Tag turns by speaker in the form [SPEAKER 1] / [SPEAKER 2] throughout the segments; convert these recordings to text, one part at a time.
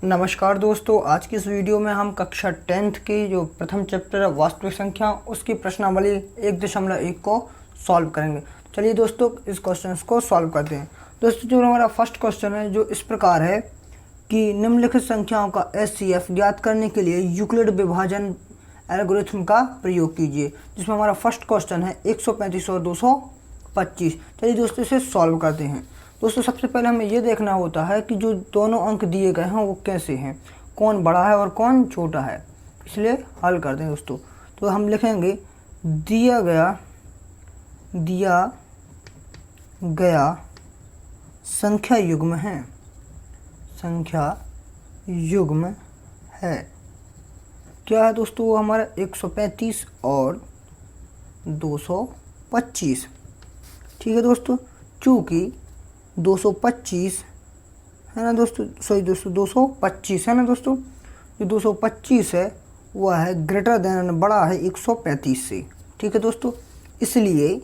[SPEAKER 1] नमस्कार दोस्तों, आज की इस वीडियो में हम कक्षा 10th की जो प्रथम चैप्टर है वास्तविक संख्या उसकी प्रश्नावली 1.1 को सॉल्व करेंगे। चलिए दोस्तों इस क्वेश्चन को सॉल्व करते हैं। दोस्तों जो हमारा फर्स्ट क्वेश्चन है जो इस प्रकार है कि निम्नलिखित संख्याओं का एचसीएफ ज्ञात करने के लिए यूक्लिड विभाजन एल्गोरिथम का प्रयोग कीजिए, जिसमें हमारा फर्स्ट क्वेश्चन है 135 और 225। चलिए दोस्तों इसे सॉल्व करते हैं। दोस्तों सबसे पहले हमें ये देखना होता है कि जो दोनों अंक दिए गए हैं वो कैसे हैं, कौन बड़ा है और कौन छोटा है, इसलिए हल करते हैं दोस्तों। तो हम लिखेंगे दिया गया संख्या युग्म है। क्या है दोस्तों? वो हमारा 135 और 225। ठीक है दोस्तों, चूँकि 225 है ना दोस्तों, 225 है ना दोस्तों, जो 225 है वह है ग्रेटर देन बड़ा है 135 से। ठीक है दोस्तों, इसलिए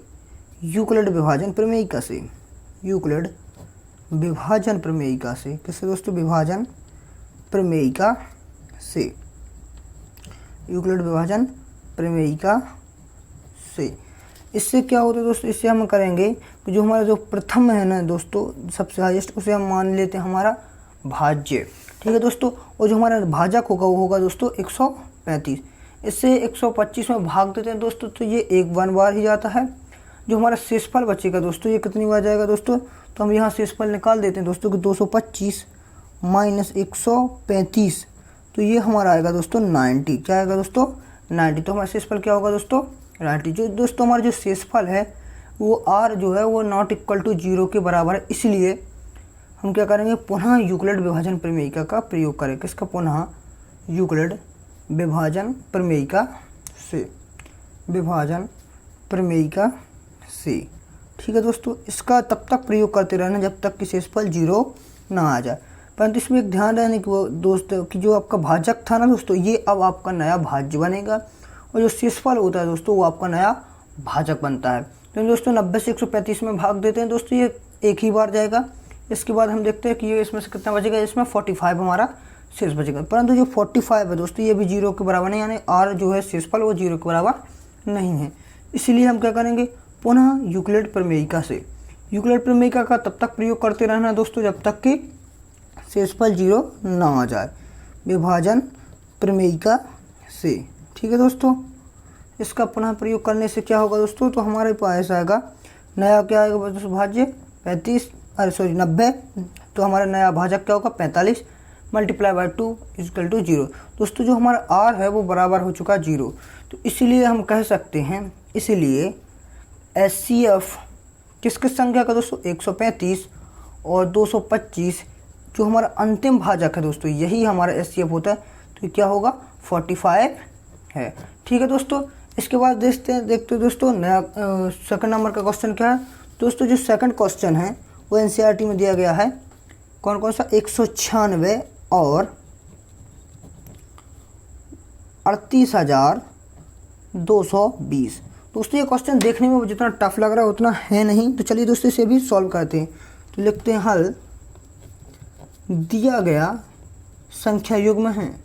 [SPEAKER 1] यूक्लिड विभाजन प्रमेयिका से किससे दोस्तों? विभाजन प्रमेयिका से, यूक्लिड विभाजन प्रमेयिका से। इससे क्या होता है दोस्तों? इससे हम करेंगे कि जो हमारा जो प्रथम है ना दोस्तों, सबसे हाईएस्ट, उसे हम मान लेते हैं हमारा भाज्य। ठीक है दोस्तों, और जो हमारा भाजक होगा वो होगा दोस्तों 135। इससे 125 में भाग देते हैं दोस्तों, तो ये एक बार ही जाता है। जो हमारा शेषफल बचेगा दोस्तों, ये कितनी बार जाएगा दोस्तों? तो हम यहाँ शेषफल निकाल देते हैं दोस्तों कि 225 माइनस 135, तो ये हमारा आएगा दोस्तों 90। क्या आएगा दोस्तों? 90। तो हमारा शेषफल क्या होगा दोस्तों? 90। जो दोस्तों हमारा जो शेषफल है वो r जो है वो नॉट इक्वल टू 0 के बराबर है, इसलिए हम क्या करेंगे? पुनः यूक्लिड विभाजन प्रमेयिका का प्रयोग करें। किसका? पुनः यूक्लिड विभाजन प्रमेयिका से। ठीक है दोस्तों, इसका तब तक प्रयोग करते रहना जब तक कि शेषफल 0 ना आ जाए। परंतु इसमें एक ध्यान रहने की वो दोस्तों कि जो आपका भाजक था ना दोस्तों, ये अब आपका नया भाज्य बनेगा, और जो शेषफल होता है दोस्तों वो आपका नया भाजक बनता है। तो दोस्तों 90 से 135 में भाग देते हैं दोस्तों, ये एक ही बार जाएगा। इसके बाद हम देखते हैं कि ये इसमें से कितना बचेगा, इसमें 45 हमारा शेष बचेगा। परंतु जो 45 है दोस्तों ये भी 0 के बराबर नहीं, यानी r जो है शेषफल वो 0 के बराबर नहीं है। इसलिए हम क्या करेंगे? पुनः यूक्लिड प्रमेयिका से। यूक्लिड प्रमेयिका का तब तक प्रयोग करते रहना दोस्तों जब तक कि शेषफल 0 ना आ जाए, विभाजन प्रमेयिका से। ठीक है दोस्तों, इसका पुनः प्रयोग करने से क्या होगा दोस्तों? तो हमारे पास आएगा नया, क्या आएगा दोस्तों? भाज्य 90। तो हमारा नया भाजक क्या होगा? 45 मल्टीप्लाई बाई 2 इक्वल टू 0। दोस्तों जो हमारा r है वो बराबर हो चुका 0, तो इसलिए हम कह सकते हैं, इसलिए एचसीएफ किस संख्या का दोस्तों? 135 और 225 जो हमारा अंतिम भाजक है दोस्तों, यही हमारा एचसीएफ होता है। तो क्या होगा? 45 है। ठीक है दोस्तों, इसके बाद देखते हैं दोस्तों नया सेकंड नंबर का क्वेश्चन क्या है दोस्तों। जो सेकंड क्वेश्चन है वो एनसीईआरटी में दिया गया है। कौन सा? 196 और 38,220। दोस्तों ये क्वेश्चन देखने में जितना टफ लग रहा है उतना है नहीं, तो चलिए दोस्तों इसे भी सॉल्व करते हैं। तो लिखते हैं हल। दिया गया संख्या युग्म है,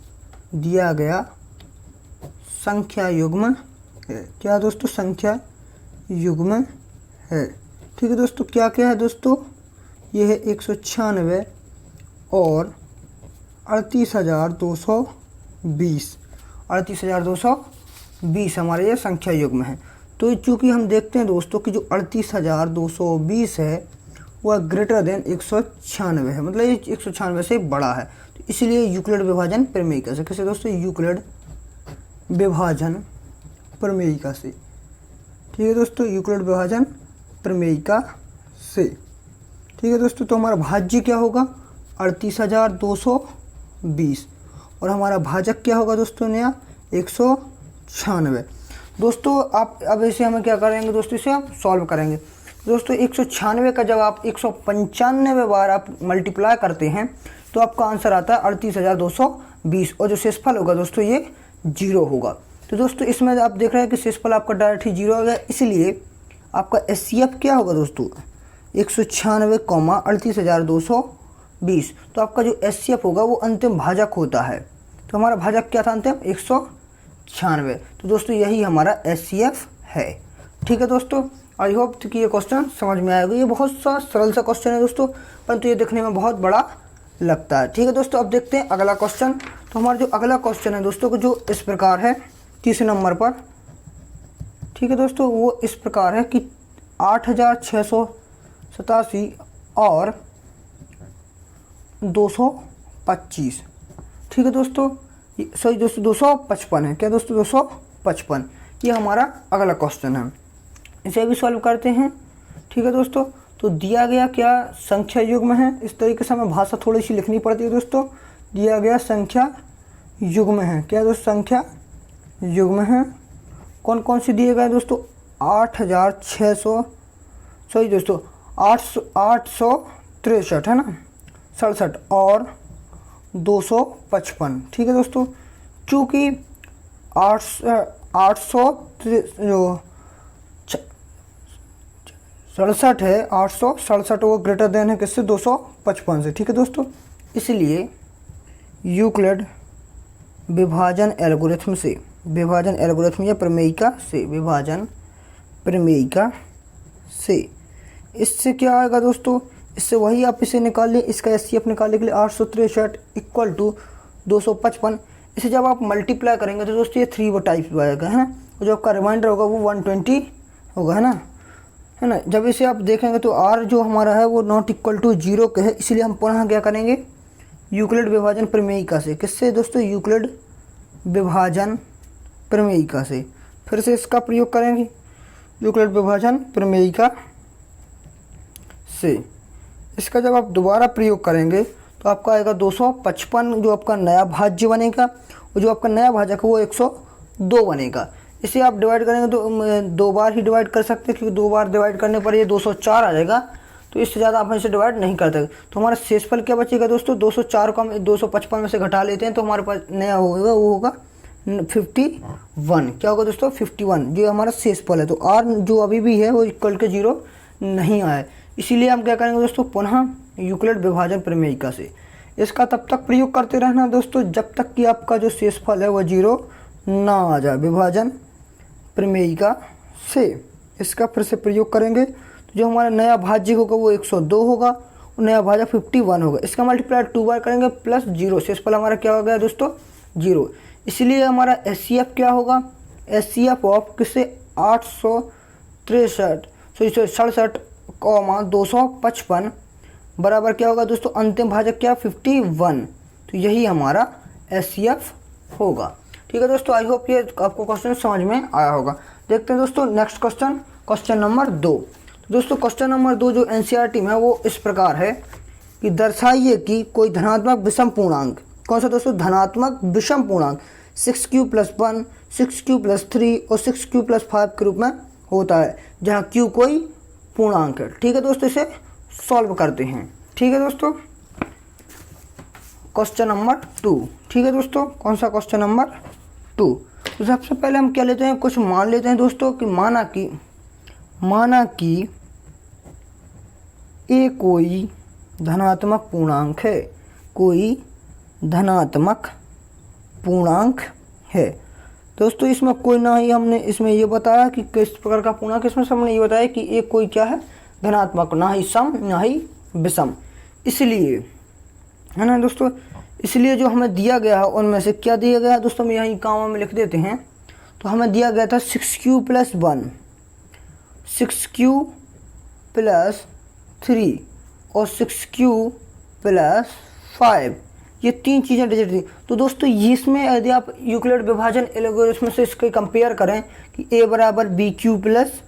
[SPEAKER 1] क्या दोस्तों? संख्या युग्म है। ठीक है दोस्तों, क्या है दोस्तों? ये है 196 और 38,220। 38,220 हमारे ये संख्या युग्म है। तो चूँकि हम देखते हैं दोस्तों कि जो 38,220 है वह ग्रेटर देन 196 है, मतलब ये 196 से बड़ा है। तो इसलिए यूक्लिड विभाजन प्रमेयिका से। कैसे दोस्तों? यूक्लिड विभाजन प्रमेयिका से। ठीक है दोस्तों, यूक्लिड विभाजन प्रमेयिका से। ठीक है दोस्तों, तो हमारा भाज्य क्या होगा? 38,220 और हमारा भाजक क्या होगा दोस्तों? नया 196। दोस्तों आप अब इसे हमें क्या करेंगे दोस्तों? इसे आप सॉल्व करेंगे दोस्तों। 196 का जब आप 195 बार आप मल्टीप्लाई करते हैं तो आपका आंसर आता है 38,220, और जो शेषफल होगा दोस्तों ये 0 होगा। तो दोस्तों इसमें आप देख रहे हैं कि शेषफल आपका डायरेक्ट ही 0 हो गया, इसलिए आपका एचसीएफ क्या होगा दोस्तों? 196, 38,220 20। तो आपका जो HCF होगा वो अंतिम भाजक होता है। तो हमारा भाजक क्या था अंतिम 196। तो दोस्तों यही हमारा HCF है। ठीक है दोस्तों, आई होप कि ये क्वेश्चन समझ में आएगा। ये बहुत सा सरल सा क्वेश्चन है दोस्तों, परंतु ये दिखने में बहुत बड़ा लगता है। ठीक है दोस्तों, अब देखते हैं अगला क्वेश्चन। तो हमारा जो अगला क्वेश्चन है दोस्तों को जो इस प्रकार है 30 नंबर पर। ठीक है दोस्तों, वो इस प्रकार है कि 8687 और 225। ठीक है दोस्तों, सॉरी दोस्तों 255 है। क्या दोस्तों 255, ये हमारा अगला क्वेश्चन है। इसे भी सॉल्व करते हैं। ठीक है दोस्तों, तो दिया गया क्या संख्या युग्म है। इस तरीके से हमें भाषा थोड़ी सी लिखनी पड़ती है दोस्तों। दिया गया संख्या युग्म है। क्या दोस्तों संख्या युग्म है। कौन कौन सी दिए गए दोस्तों 8600 सॉरी दोस्तों 863 है ना 67 और 255। ठीक है दोस्तों, चूँकि 867 है 867 वो ग्रेटर देन है किससे 255 से। ठीक है दोस्तों, इसलिए यूक्लिड विभाजन एल्गोरिथम से, विभाजन एल्गोरिथम या प्रमेयिका से, विभाजन प्रमेयिका से इससे क्या आएगा दोस्तों, इससे वही आप इसे निकाल लें। इसका HCF निकालने के लिए 863 इक्वल टू 255। इसे जब आप मल्टीप्लाई करेंगे तो दोस्तों ये 3 टाइप आएगा है ना। और जो आपका रिमाइंडर होगा वो 120 होगा है ना। जब इसे आप देखेंगे तो R जो हमारा है वो नॉट इक्वल टू 0 के है। इसलिए हम पुनः क्या करेंगे यूक्लिड विभाजन प्रमेयिका से। किससे दोस्तों यूक्लिड विभाजन प्रमेयिका से फिर से इसका प्रयोग करेंगे। यूक्लिड विभाजन प्रमेयिका से इसका जब आप दोबारा प्रयोग करेंगे तो आपका आएगा 255 जो आपका नया भाज्य बनेगा। और जो आपका नया भाजक है वो 102 बनेगा। इसे आप डिवाइड करेंगे तो 2 बार ही डिवाइड कर सकते हैं, क्योंकि 2 बार डिवाइड करने पर ये 204 आ जाएगा। तो इससे ज़्यादा आप इसे डिवाइड नहीं करते। तो हमारा शेषफल क्या बचेगा दोस्तों 204 को हम 255 में से घटा लेते हैं तो हमारे पास नया होगा वो होगा 51। क्या होगा दोस्तों 51 जो हमारा शेषफल है। तो R जो अभी भी है वो इक्वल के 0 नहीं आया। इसीलिए हम क्या करेंगे दोस्तों पुनः यूक्लिड विभाजन प्रमेयिका से इसका तब तक प्रयोग करते रहना दोस्तों जब तक कि आपका जो शेषफल है वह 0 ना आ जाए। विभाजन प्रमेयिका से इसका फिर से प्रयोग करेंगे तो जो हमारा नया भाज्य होगा वो 102 होगा और नया भाजक 51 होगा। इसका मल्टीप्लाई 2 बार करेंगे प्लस 0। शेषफल हमारा क्या हो गया दोस्तों 0। इसलिए हमारा HCF क्या होगा HCF ऑफ किससे 867 255 बराबर क्या होगा दोस्तों अंतिम भाजक क्या 51। तो यही हमारा HCF होगा। ठीक है दोस्तों, आई होप ये आपको क्वेश्चन समझ में आया होगा। देखते हैं दोस्तों नेक्स्ट क्वेश्चन, क्वेश्चन नंबर 2। तो दोस्तों क्वेश्चन नंबर 2 जो NCERT में है वो इस प्रकार है कि दर्शाइए कि कोई धनात्मक विषम पूर्णांक, कौन सा दोस्तों धनात्मक विषम पूर्णांक 6q + 1 6q + 3 और 6q + 5 के रूप में होता है जहाँ q कोई पूर्णांक है। ठीक है दोस्तों, इसे सॉल्व करते हैं। ठीक है दोस्तों, क्वेश्चन नंबर 2। ठीक है दोस्तों, कौन सा क्वेश्चन नंबर 2। तो सबसे पहले हम क्या लेते हैं कुछ मान लेते हैं दोस्तों कि माना कि ए कोई धनात्मक पूर्णांक है, कोई धनात्मक पूर्णांक है दोस्तों। इसमें कोई ना ही हमने इसमें ये बताया कि किस प्रकार का पूर्णांक, इसमें हमने ये बताया कि ए कोई क्या है धनात्मक, ना ही सम ना ही विषम। इसलिए है ना दोस्तों, इसलिए जो हमें दिया गया है उनमें से क्या दिया गया है दोस्तों हम यहीं कामा में लिख देते हैं। तो हमें दिया गया था 6q + 1 6q + 3 और 6q + 5 ये 3 चीज़ें डिजिट थी। तो दोस्तों इसमें यदि आप यूक्लिड विभाजन एल्गोरिथम से इसके कंपेयर करें कि a बराबर bq +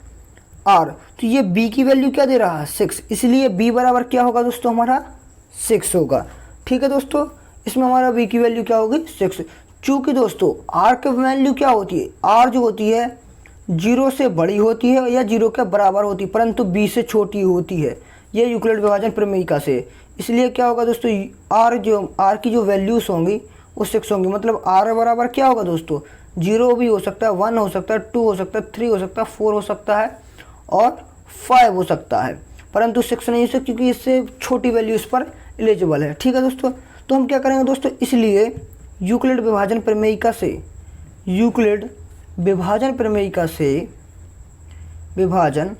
[SPEAKER 1] r, तो ये b की वैल्यू क्या दे रहा है 6, इसलिए b बराबर क्या होगा दोस्तों हमारा 6 होगा। ठीक है दोस्तों, इसमें हमारा b की वैल्यू क्या होगी 6। चूँकि दोस्तों r की वैल्यू क्या होती है, r जो होती है 0 से बड़ी होती है या 0 के बराबर होती है परंतु b से छोटी होती है। ये यूक्लिड विभाजन प्रमेयिका से, इसलिए क्या होगा दोस्तों r की जो वैल्यूज़ होंगी वो 6 होंगी। मतलब r बराबर क्या होगा दोस्तों 0 भी हो सकता है, 1 हो सकता है, 2 हो सकता है, 3 हो सकता है, 4 हो सकता है और 5 हो सकता है, परंतु 6 नहीं हो सकता क्योंकि इससे छोटी वैल्यू इस पर एलिजिबल है। ठीक है दोस्तों, तो हम क्या करेंगे दोस्तों, इसलिए यूक्लिड विभाजन प्रमेयिका से, यूक्लिड विभाजन प्रमेयिका से, विभाजन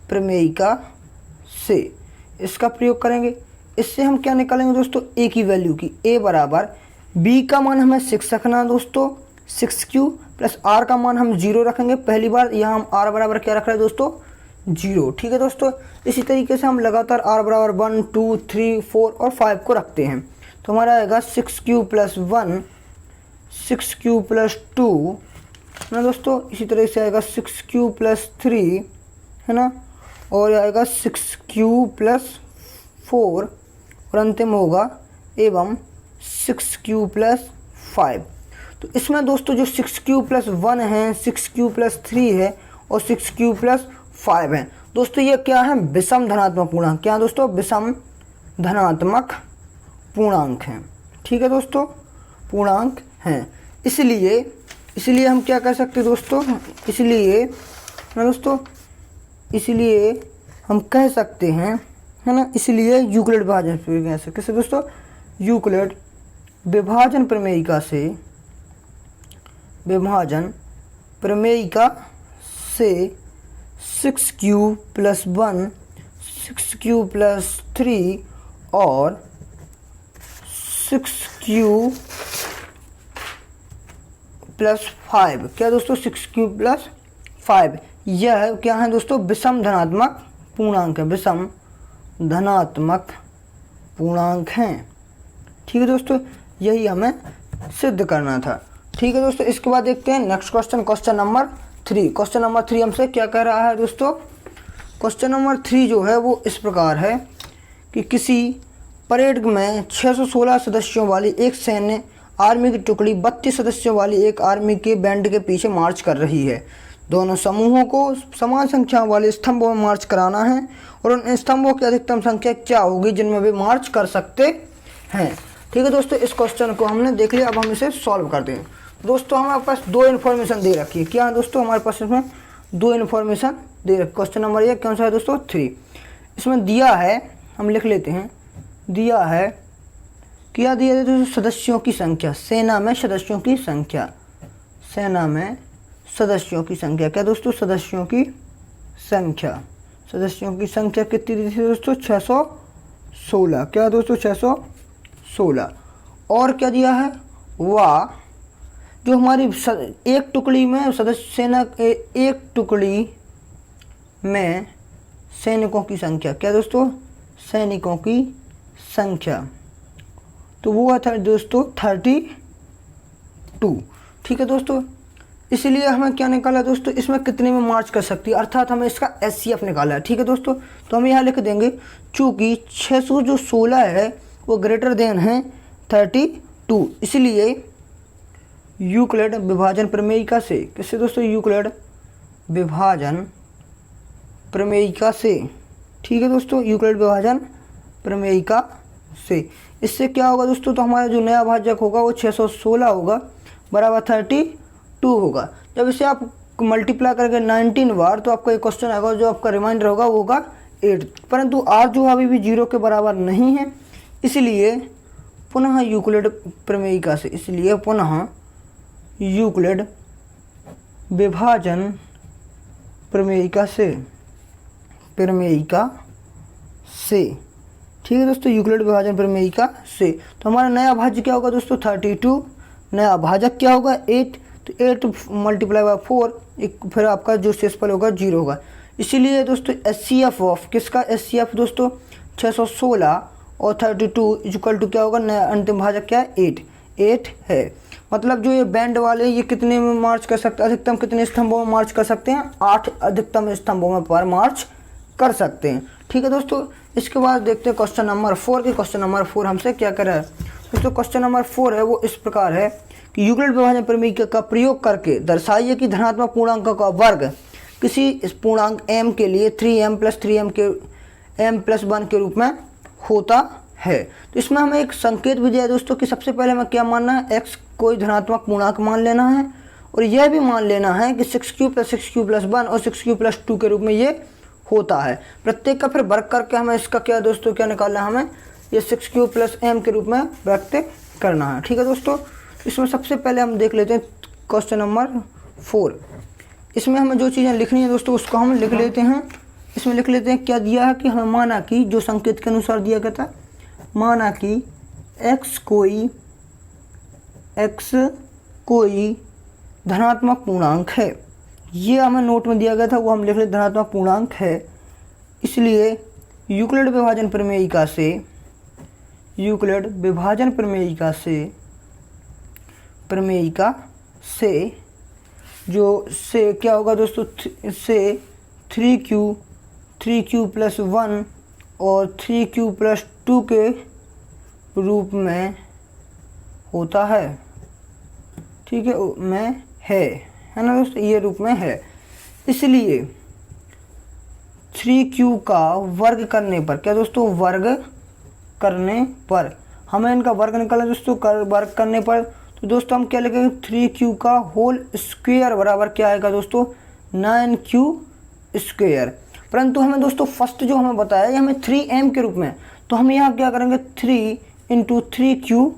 [SPEAKER 1] प्रमेयिका से इसका प्रयोग करेंगे। इससे हम क्या निकालेंगे दोस्तों, ए की वैल्यू की, ए बराबर बी का मान हमें 6 रखना है दोस्तों, 6q प्लस आर का मान हम 0 रखेंगे। पहली बार यहाँ हम आर बराबर क्या रख रहे हैं दोस्तों, 0। ठीक है दोस्तों, इसी तरीके से हम लगातार आर बराबर 1, 2, 3, 4 और 5 को रखते हैं। तो हमारा आएगा 6q प्लस 1, 6q प्लस 2 है ना दोस्तों। इसी तरह से आएगा 6q प्लस 3 है ना, और आएगा 6q प्लस 4 और अंतिम होगा एवं 6q प्लस 5। तो इसमें दोस्तों जो 6q प्लस 1 है, 6q प्लस 3 है और 6q प्लस 5 है दोस्तों, ये क्या है, विषम धनात्मक पूर्णांक। क्या दोस्तों, विषम धनात्मक पूर्णांक हैं। ठीक है दोस्तों, पूर्णांक हैं। इसलिए हम क्या कर सकते हैं दोस्तों, इसलिए ना दोस्तों, इसलिए हम कह सकते हैं है ना, इसलिए यूक्लिड विभाजन प्रमेयिका से, किससे दोस्तों, यूक्लिड विभाजन प्रमेयिका से, विभाजन प्रमेयिका से 6q प्लस 1, 6q प्लस 3 और 6q प्लस 5, क्या दोस्तों, 6q प्लस 5, यह क्या है दोस्तों, विषम धनात्मक पूर्णांक है, विषम धनात्मक पूर्णांक हैं। ठीक है दोस्तों, यही हमें सिद्ध करना था। ठीक है दोस्तों, इसके बाद देखते हैं next question, question number 3। Question number 3 हमसे क्या कह रहा है दोस्तों, क्वेश्चन नंबर 3 जो है वो इस प्रकार है कि किसी परेड में 616 सदस्यों वाली एक सैन्य आर्मी की टुकड़ी 32 सदस्यों वाली एक आर्मी के बैंड के पीछे मार्च कर रही है। दोनों समूहों को समान संख्या वाले स्तंभों में मार्च कराना है और उन स्तंभों की अधिकतम संख्या क्या होगी जिनमें वे मार्च कर सकते हैं। ठीक है दोस्तों, इस क्वेश्चन को हमने देख लिया, अब हम इसे सॉल्व करते हैं। दोस्तों हमारे पास 2 इन्फॉर्मेशन दे रखी है। क्या है दोस्तों, हमारे पास इसमें 2 इन्फॉर्मेशन दे रखी। क्वेश्चन नंबर 1 कौन सा है दोस्तों, 3। इसमें दिया है, हम लिख लेते हैं, दिया है, क्या दिया है दोस्तों, सदस्यों की संख्या, सेना में सदस्यों की संख्या, सेना में सदस्यों की संख्या, क्या दोस्तों, सदस्यों की संख्या, सदस्यों की संख्या कितनी दी थी दोस्तों, 616, क्या दोस्तों, 616। और क्या दिया है, वाह, जो हमारी एक टुकड़ी में सदस्य सेना, एक टुकड़ी में सैनिकों की संख्या, क्या दोस्तों, सैनिकों की संख्या, तो वो था दोस्तों 32। ठीक है दोस्तों, इसलिए हमें क्या निकाला दोस्तों, इसमें कितने में मार्च कर सकती है, अर्थात हमें इसका SCF निकाला है। ठीक है दोस्तों, तो हम यहाँ लिख देंगे, चूँकि 616 है वो ग्रेटर देन है 32, इसलिए यूक्लिड विभाजन प्रमेयिका से, किससे दोस्तों, यूक्लिड विभाजन प्रमेयिका से। ठीक है दोस्तों, यूक्लिड विभाजन प्रमेयिका से, इससे क्या होगा दोस्तों, तो हमारा जो नया भाजक होगा वो 616 होगा बराबर 32 होगा। जब इसे आप मल्टीप्लाई करके 19 बार तो आपका एक क्वेश्चन आएगा, जो आपका रिमाइंडर होगा वो होगा 8, परंतु r जो अभी भी 0 के बराबर नहीं है, इसलिए पुनः यूक्लिड प्रमेयिका से, इसलिए पुनः यूक्लिड विभाजन प्रमेयिका से, प्रमेयिका से। ठीक है दोस्तों, यूक्लिड विभाजन प्रमेयिका से, तो हमारा नया भाज्य क्या होगा दोस्तों, 32, नया भाजक क्या होगा 8, तो 8 मल्टीप्लाई बाय 4, फिर आपका जो शेषफल होगा 0 होगा। इसीलिए दोस्तों SCF ऑफ, किसका SCF दोस्तों, 616 और 32 इक्वल टू क्या होगा, नया अंतिम भाजक क्या है, 8 है। मतलब जो ये बैंड वाले ये कितने में मार्च कर सकते हैं, अधिकतम कितने स्तंभों में मार्च कर सकते हैं, 8 अधिकतम स्तंभों में पर मार्च कर सकते हैं। ठीक है दोस्तों, इसके बाद देखते हैं क्वेश्चन नंबर 4 के। क्वेश्चन नंबर 4 हमसे क्या कर रहा है दोस्तों, क्वेश्चन नंबर 4 है वो इस प्रकार है कि यूक्लिड विभाजन प्रमेय का प्रयोग करके दर्शाइए कि धनात्मक पूर्णांकों का वर्ग किसी इस पूर्णांक m के लिए 3m प्लस 3m के m प्लस 1 के रूप में होता है। तो इसमें हमें एक संकेत भी दिया है दोस्तों कि सबसे पहले हमें क्या मानना है, x कोई धनात्मक पूर्णांक मान लेना है और यह भी मान लेना है कि 6q प्लस 6q प्लस 1 और 6q प्लस 2 के रूप में ये होता है। प्रत्येक का फिर वर्ग करके हमें इसका क्या दोस्तों क्या निकालना है, हमें ये 6Q प्लस M के रूप में व्यक्त करना है। ठीक है दोस्तों, इसमें सबसे पहले हम देख लेते हैं क्वेश्चन नंबर 4। इसमें हमें जो चीज़ें लिखनी है दोस्तों उसको हम लिख लेते हैं। इसमें लिख लेते हैं क्या दिया है कि हमें माना कि जो संकेत के अनुसार दिया गया था, माना कि x कोई धनात्मक पूर्णांक है। ये हमें नोट में दिया गया था, वो हम लिख लेते धनात्मक पूर्णांक है। इसलिए यूक्लिड विभाजन प्रमेयिका से जो से क्या होगा दोस्तों, से 3Q प्लस 1 और 3Q प्लस 2 के रूप में होता है। ठीक है, में है ना दोस्तों, ये रूप में है। इसलिए 3Q का वर्ग करने पर, क्या दोस्तों, वर्ग करने पर हमें इनका वर्ग निकालना दोस्तों। वर्ग करने पर तो दोस्तों हम क्या लिखेंगे, 3Q का होल स्क्वायर बराबर क्या आएगा दोस्तों, 9Q स्क्वायर। परंतु हमें दोस्तों फर्स्ट जो हमें बताया ये हमें 3M के रूप में, तो हम यहाँ क्या करेंगे 3 × 3Q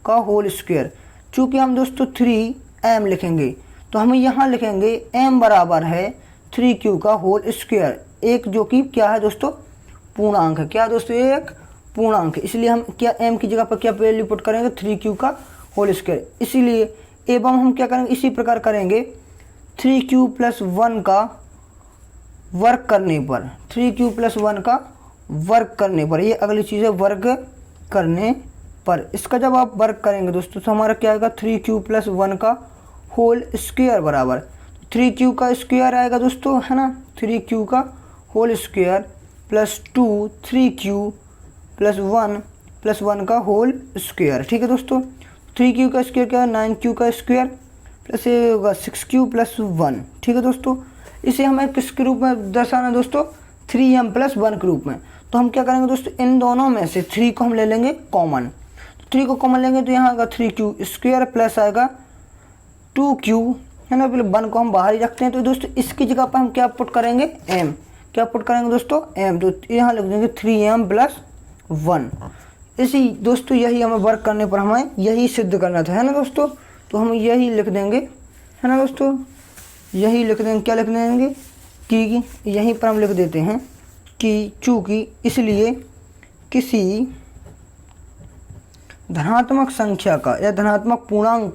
[SPEAKER 1] का होल स्क्वायर। चूँकि हम दोस्तों 3M लिखेंगे तो हम यहाँ लिखेंगे M बराबर है 3Q का होल स्क्वायर, एक जो कि क्या है दोस्तों, पूर्णांक है। क्या दोस्तों, एक पूर्णांक है। इसलिए हम क्या M की जगह पर क्या वैल्यू पुट करेंगे, 3Q का होल स्क्वायर। इसीलिए एवं हम क्या करेंगे, इसी प्रकार करेंगे 3Q प्लस 1 का वर्ग करने पर, 3Q प्लस 1 का वर्ग करने पर, ये अगली चीज़ है, वर्ग करने पर। इसका जब आप वर्ग करेंगे दोस्तों तो हमारा क्या आएगा, 3Q प्लस 1 का होल स्क्वायर बराबर 3Q का स्क्वायर आएगा दोस्तों, है ना, 3Q का whole square plus 2 3Q plus 1 का होल स्क्वायर। ठीक है दोस्तों, 3Q का स्क्वायर क्या है, 9Q का स्क्वायर प्लस ये होगा 6Q प्लस 1। ठीक है दोस्तों, इसे हमें किसके रूप में दर्शाना दोस्तों, 3M प्लस 1 के रूप में। तो हम क्या करेंगे दोस्तों, इन दोनों में से 3 को हम ले लेंगे कॉमन। 3 को कॉमन लेंगे तो यहाँ आएगा 3Q स्क्वायर प्लस आएगा 2Q, है ना, पहले 1 को हम बाहर ही रखते हैं। तो दोस्तों इसकी जगह पर हम क्या पुट करेंगे, M। क्या पुट करेंगे दोस्तों, M। तो यहाँ लिख देंगे 3M प्लस 1। इसी दोस्तों यही हमें वर्क करने पर हमें यही सिद्ध करना था, है ना दोस्तों। तो हम यही लिख देंगे, है ना दोस्तों, यही लिख देंगे। क्या लिख देंगे कि यहीं पर हम लिख देते हैं कि चूँकि इसलिए किसी धनात्मक संख्या का या धनात्मक पूर्णांक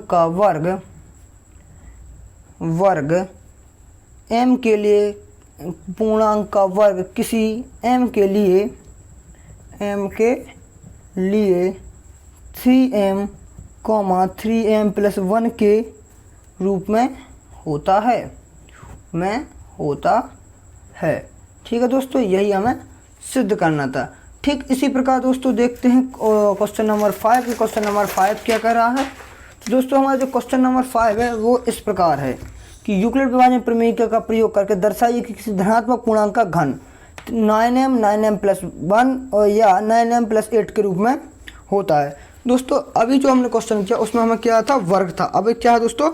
[SPEAKER 1] का वर्ग M के लिए, पूर्णांक का वर्ग किसी M के लिए 3M 3M प्लस 1 के रूप में होता है। ठीक है दोस्तों, यही हमें सिद्ध करना था। ठीक इसी प्रकार दोस्तों देखते हैं क्वेश्चन नंबर 5। क्वेश्चन नंबर 5 क्या कर रहा है, तो दोस्तों हमारा जो क्वेश्चन नंबर 5 है वो इस प्रकार है कि यूक्लिड विभाजन प्रमेय का प्रयोग करके दर्शाइए कि किसी धनात्मक पूर्णांक का घन 9M प्लस 1 और या 9M प्लस 8 के रूप में होता है। दोस्तों अभी जो हमने क्वेश्चन किया उसमें हमें क्या था, वर्ग था। अब क्या है दोस्तों,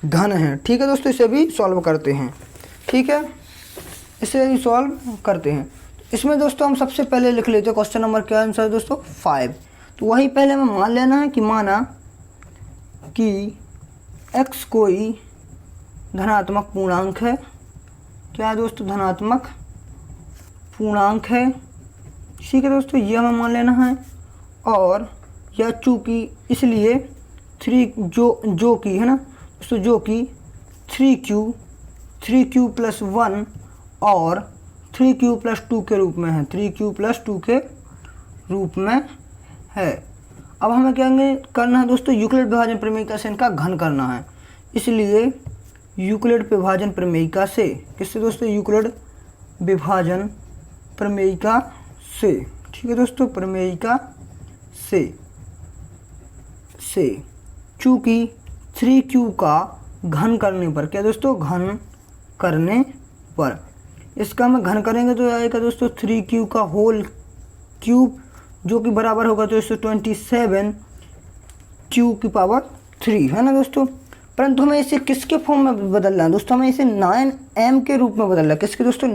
[SPEAKER 1] घन है। ठीक है दोस्तों, इसे भी सॉल्व करते हैं। ठीक है, इसे भी सॉल्व करते हैं। इसमें दोस्तों हम सबसे पहले लिख लेते हैं क्वेश्चन नंबर क्या आंसर है दोस्तों, 5। तो वही पहले हमें मान लेना है कि माना कि x कोई धनात्मक पूर्णांक है। क्या है दोस्तों, धनात्मक पूर्णांक है। ठीक है दोस्तों, ये हमें मान लेना है। और या चूँकि इसलिए 3 जो कि है ना दोस्तों, जो कि 3Q प्लस 1 और 3Q प्लस 2 के रूप में है, 3Q प्लस 2 के रूप में है। अब हमें क्या करना है दोस्तों, यूक्लिड विभाजन प्रमेयिका से इनका घन करना है। इसलिए यूक्लिड विभाजन प्रमेयिका से, किससे दोस्तों, यूक्लिड विभाजन प्रमेयिका से। ठीक है दोस्तों, प्रमेयिका से चूँकि 3Q का घन करने पर, क्या दोस्तों, घन करने पर इसका हम घन करेंगे तो आएगा दोस्तों 3Q का होल क्यूब, जो कि बराबर होगा तो 27Q की पावर 3, है ना दोस्तों। परंतु हमें इसे किसके फॉर्म में बदलना है दोस्तों, हमें इसे 9M के रूप में बदलना है। किसके दोस्तों,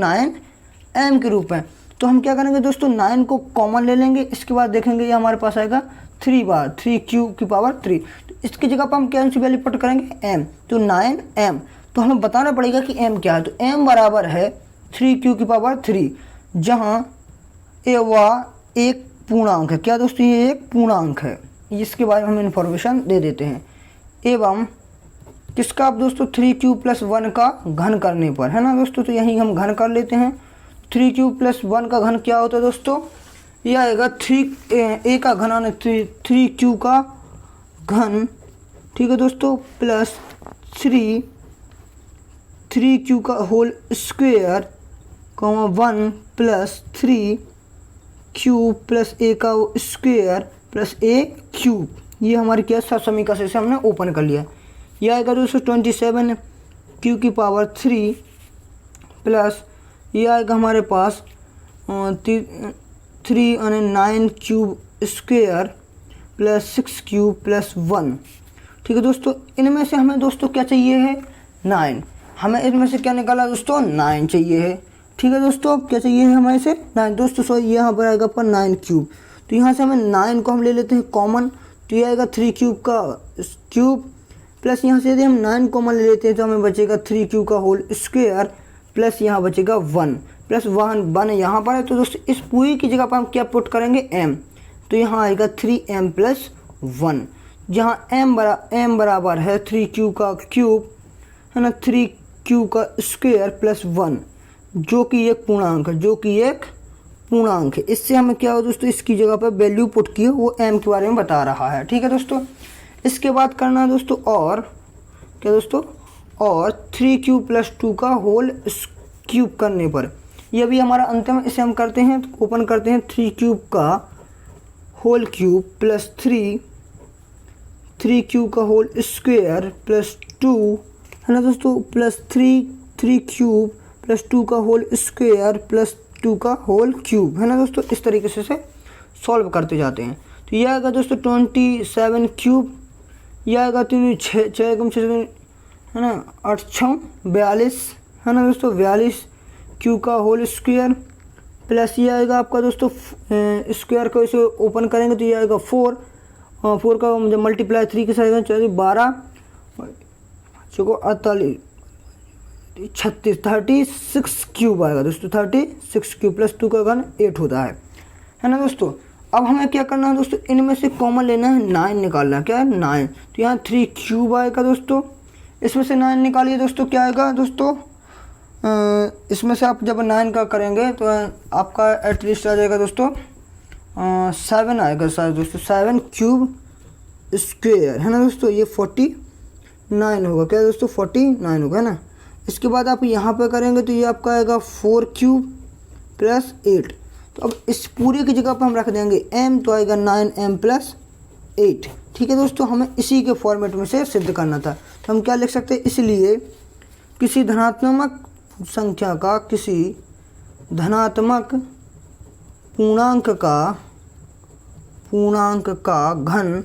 [SPEAKER 1] m के रूप में। तो हम क्या करेंगे दोस्तों, 9 को कॉमन ले लेंगे, इसके बाद देखेंगे ये हमारे पास आएगा 3 बार 3 क्यूब की पावर 3। तो इसकी जगह पर हम क्या सी वैल्यू पुट करेंगे m, तो 9m। तो हमें बताना पड़ेगा कि m क्या है। तो m बराबर है 3 क्यूब की पावर 3, जहाँ ए वह एक पूर्णांक है। क्या दोस्तों, ये एक पूर्णांक है, इसके बारे में हम इन्फॉर्मेशन दे देते हैं। एवं किसका आप दोस्तों 3 क्यूब प्लस 1 का घन करने पर, है ना दोस्तों। तो यहीं हम घन कर लेते हैं। 3 क्यूब प्लस 1 का घन क्या होता है दोस्तों, यह आएगा 3 ए का घन यानी 3 क्यूब का घन, ठीक है दोस्तों, प्लस 3 क्यूब का whole square, 1 plus 3 cube plus A का स्क्वायर प्लस ए क्यूब। ये हमारी क्या समीकरण से हमने ओपन कर लिया। यह आएगा दोस्तों 27 क्यूब की पावर 3 प्लस ये आएगा हमारे पास 3 यानी 9 cube square plus 6 cube plus 1। ठीक है दोस्तों, इनमें से हमें दोस्तों क्या चाहिए है 9। हमें इनमें से क्या निकाला दोस्तों 9 चाहिए है। ठीक है दोस्तों, क्या चाहिए है हमें से 9 दोस्तों। सॉरी, यहाँ पर आएगा पर 9 क्यूब। तो यहाँ से हमें 9 को हम ले लेते हैं कॉमन, तो ये आएगा 3 क्यूब का क्यूब प्लस यहाँ से यदि हम 9 कॉमन ले लेते हैं तो हमें बचेगा 3 क्यूब का होल स्क्वायर प्लस यहाँ बचेगा 1 प्लस 1 यहाँ पर है। तो दोस्तों इस पूरी की जगह पर हम क्या पुट करेंगे m, तो यहाँ आएगा 3m प्लस 1, जहाँ m बराबर है 3 क्यूब का क्यूब, है ना, 3 क्यूब का स्क्वायर प्लस 1, जो कि एक पूर्णांक है। इससे हमें क्या हो दोस्तों, इसकी जगह पर वैल्यू पुट की वो m के बारे में बता रहा है। ठीक है दोस्तों, इसके बाद करना है दोस्तों और क्या दोस्तों, और 3 क्यूब प्लस 2 का होल क्यूब करने पर यह भी हमारा अंतिम। इसे हम करते हैं तो ओपन करते हैं 3 क्यूब का होल क्यूब प्लस 3 क्यूब का होल स्क्वायर प्लस 2, है ना दोस्तों, प्लस 3 क्यूब प्लस 2 का होल स्क्वायर प्लस 2 का होल क्यूब, है ना दोस्तों। इस तरीके से सॉल्व करते जाते हैं। तो यह आएगा दोस्तों 27 क्यूब, यह आएगा 6 है ना, 8 6 42, है ना दोस्तों, 42 क्यूब का होल स्क्वायर प्लस ये आएगा आपका दोस्तों स्क्वायर को इसे ओपन करेंगे तो ये आएगा 4 का जब मल्टीप्लाई 3 के साथ 12 चौको 48 36 क्यूब आएगा दोस्तों, 36 क्यूब प्लस 2 का घन 8 होता है ना दोस्तों। अब हमें क्या करना है दोस्तों, इनमें से कॉमन लेना है, 9 निकालना है। क्या है 9, तो यहाँ 3 क्यूब आएगा दोस्तों, इसमें से 9 निकालिए दोस्तों, क्या आएगा दोस्तों, इसमें से आप जब 9 का करेंगे तो आपका एटलीस्ट आ जाएगा दोस्तों 7 आएगा शायद दोस्तों, 7 क्यूब स्क्वायर, है ना दोस्तों, ये 49 होगा। क्या दोस्तों 49 होगा, है ना। इसके बाद आप यहाँ पे करेंगे तो ये आपका आएगा 4 क्यूब प्लस 8। तो अब इस पूरे की जगह पर हम रख देंगे m, तो आएगा 9m प्लस 8। ठीक है दोस्तों, हमें इसी के फॉर्मेट में से सिद्ध करना था। तो हम क्या लिख सकते हैं, इसलिए किसी धनात्मक संख्या का किसी धनात्मक पूर्णांक का घन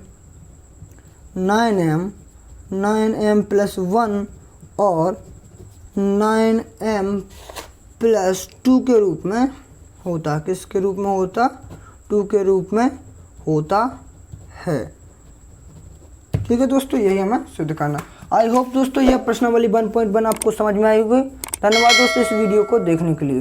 [SPEAKER 1] 9m प्लस 1 और 9m प्लस 2 के रूप में होता, किसके रूप में होता, 2 के रूप में होता है। ठीक है दोस्तों, यही हमें सिद्ध करना। आई होप दोस्तों यह प्रश्नावली 1.1 आपको समझ में आई होगी। धन्यवाद दोस्तों इस वीडियो को देखने के लिए।